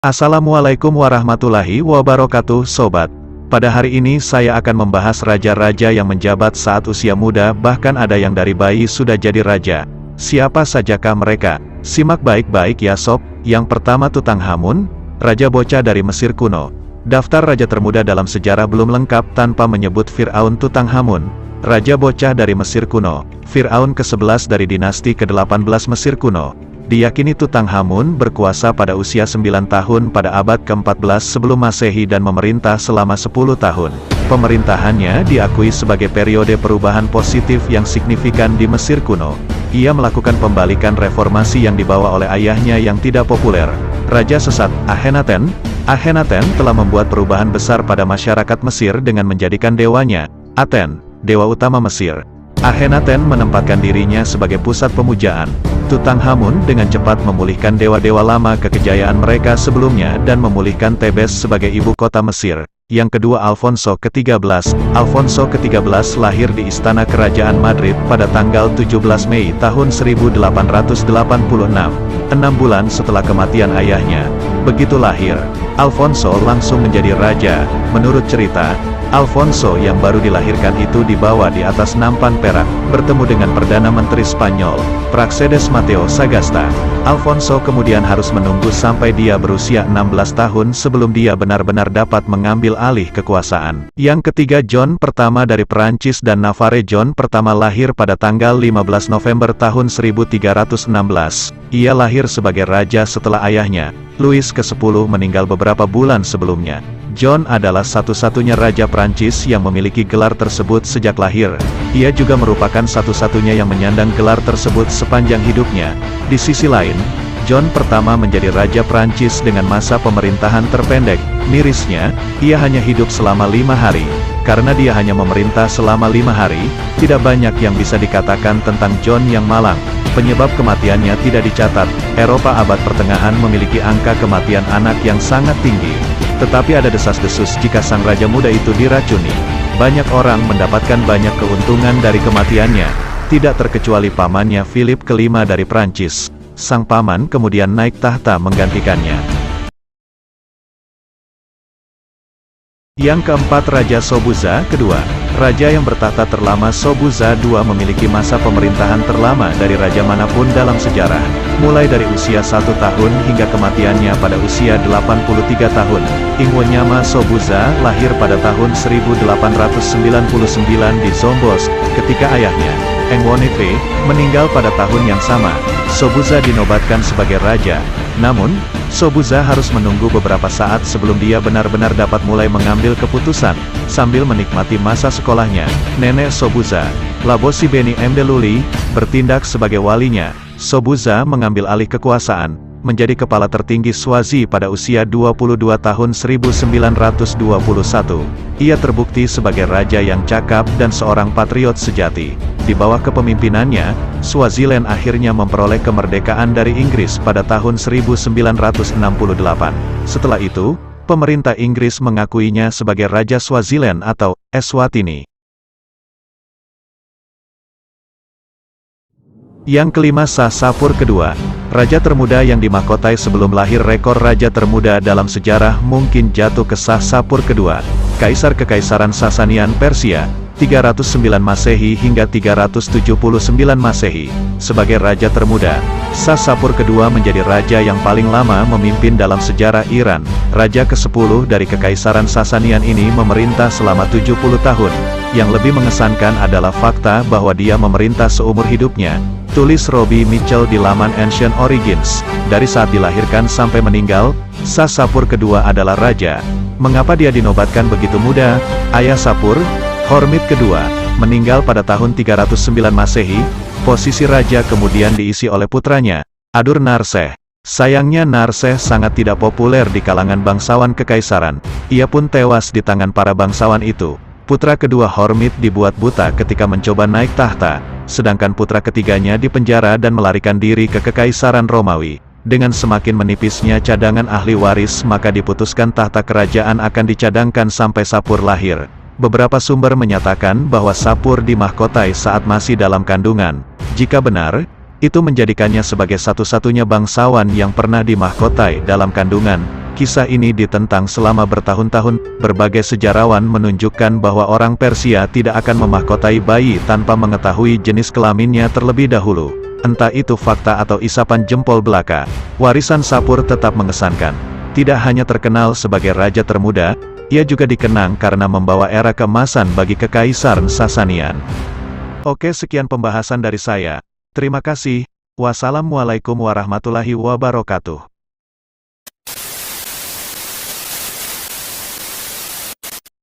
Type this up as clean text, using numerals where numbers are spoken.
Assalamualaikum warahmatullahi wabarakatuh sobat. Pada hari ini saya akan membahas raja-raja yang menjabat saat usia muda, bahkan ada yang dari bayi sudah jadi raja. Siapa sajakah mereka? Simak baik-baik ya sob. Yang pertama Tutankhamun, raja bocah dari Mesir kuno. Daftar raja termuda dalam sejarah belum lengkap tanpa menyebut Fir'aun Tutankhamun, raja bocah dari Mesir kuno. Fir'aun ke-11 dari dinasti ke-18 Mesir kuno. Diyakini Tutankhamun berkuasa pada usia 9 tahun pada abad ke-14 sebelum Masehi dan memerintah selama 10 tahun. Pemerintahannya diakui sebagai periode perubahan positif yang signifikan di Mesir kuno. Ia melakukan pembalikan reformasi yang dibawa oleh ayahnya yang tidak populer, Raja Sesat Akhenaten. Akhenaten telah membuat perubahan besar pada masyarakat Mesir dengan menjadikan dewanya, Aten, dewa utama Mesir. Akhenaten menempatkan dirinya sebagai pusat pemujaan. Tutankhamun dengan cepat memulihkan dewa-dewa lama ke kejayaan mereka sebelumnya dan memulihkan Tebes sebagai ibu kota Mesir. Yang kedua Alfonso ke-13. Alfonso ke-13 lahir di Istana Kerajaan Madrid pada tanggal 17 Mei tahun 1886, 6 bulan setelah kematian ayahnya. Begitu lahir, Alfonso langsung menjadi raja. Menurut cerita, Alfonso yang baru dilahirkan itu dibawa di atas nampan perak, bertemu dengan Perdana Menteri Spanyol, Praxedes Mateo Sagasta. Alfonso kemudian harus menunggu sampai dia berusia 16 tahun sebelum dia benar-benar dapat mengambil alih kekuasaan. Yang ketiga John pertama dari Perancis dan Navarre. John pertama lahir pada tanggal 15 November tahun 1316. Ia lahir sebagai raja setelah ayahnya, Louis ke-10 meninggal beberapa bulan sebelumnya. John adalah satu-satunya raja Prancis yang memiliki gelar tersebut sejak lahir. Ia juga merupakan satu-satunya yang menyandang gelar tersebut sepanjang hidupnya. Di sisi lain, John pertama menjadi raja Prancis dengan masa pemerintahan terpendek. Mirisnya, ia hanya hidup selama 5 hari. Karena dia hanya memerintah selama 5 hari, tidak banyak yang bisa dikatakan tentang John yang malang. Penyebab kematiannya tidak dicatat. Eropa abad pertengahan memiliki angka kematian anak yang sangat tinggi. Tetapi ada desas-desus jika sang raja muda itu diracuni. Banyak orang mendapatkan banyak keuntungan dari kematiannya, tidak terkecuali pamannya Philip kelima dari Prancis. Sang paman kemudian naik tahta menggantikannya. Yang keempat Raja Sobhuza kedua. Raja yang bertahta terlama Sobhuza II memiliki masa pemerintahan terlama dari raja manapun dalam sejarah, mulai dari usia 1 tahun hingga kematiannya pada usia 83 tahun. Ingwenyama Sobhuza lahir pada tahun 1899 di Zombos, ketika ayahnya, Engwonefe, meninggal pada tahun yang sama. Sobhuza dinobatkan sebagai raja, namun, Sobhuza harus menunggu beberapa saat sebelum dia benar-benar dapat mulai mengambil keputusan, sambil menikmati masa sekolahnya. Nenek Sobhuza, Labosi Beni Mdeluli, bertindak sebagai walinya. Sobhuza mengambil alih kekuasaan, menjadi kepala tertinggi Swazi pada usia 22 tahun 1921. Ia terbukti sebagai raja yang cakap dan seorang patriot sejati. Di bawah kepemimpinannya, Swaziland akhirnya memperoleh kemerdekaan dari Inggris pada tahun 1968. Setelah itu, pemerintah Inggris mengakuinya sebagai Raja Swaziland atau Eswatini. Yang kelima Sapur kedua. Raja termuda yang dimahkotai sebelum lahir. Rekor raja termuda dalam sejarah mungkin jatuh ke Sapur kedua, Kaisar Kekaisaran Sasanian Persia, 309 Masehi hingga 379 Masehi. Sebagai raja termuda, Sapur kedua menjadi raja yang paling lama memimpin dalam sejarah Iran. Raja ke-10 dari Kekaisaran Sasanian ini memerintah selama 70 tahun. Yang lebih mengesankan adalah fakta bahwa dia memerintah seumur hidupnya. Tulis Robbie Mitchell di laman Ancient Origins. Dari saat dilahirkan sampai meninggal, Sapur kedua adalah raja. Mengapa dia dinobatkan begitu muda? Ayah Sapur, Hormizd kedua, meninggal pada tahun 309 Masehi. Posisi raja kemudian diisi oleh putranya, Adur-Narseh. Sayangnya Narseh sangat tidak populer di kalangan bangsawan kekaisaran. Ia pun tewas di tangan para bangsawan itu. Putra kedua Hormizd dibuat buta ketika mencoba naik tahta, sedangkan putra ketiganya dipenjara dan melarikan diri ke Kekaisaran Romawi. Dengan semakin menipisnya cadangan ahli waris, maka diputuskan tahta kerajaan akan dicadangkan sampai Sapur lahir. Beberapa sumber menyatakan bahwa Sapur dimahkotai saat masih dalam kandungan. Jika benar, Itu menjadikannya sebagai satu-satunya bangsawan yang pernah dimahkotai dalam kandungan. Kisah ini ditentang selama bertahun-tahun. Berbagai sejarawan menunjukkan bahwa orang Persia tidak akan memahkotai bayi tanpa mengetahui jenis kelaminnya terlebih dahulu. Entah itu fakta atau isapan jempol belaka, warisan Sapur tetap mengesankan. Tidak hanya terkenal sebagai raja termuda, ia juga dikenang karena membawa era keemasan bagi Kekaisaran Sasanian. Oke, sekian pembahasan dari saya. Terima kasih. Wassalamualaikum warahmatullahi wabarakatuh.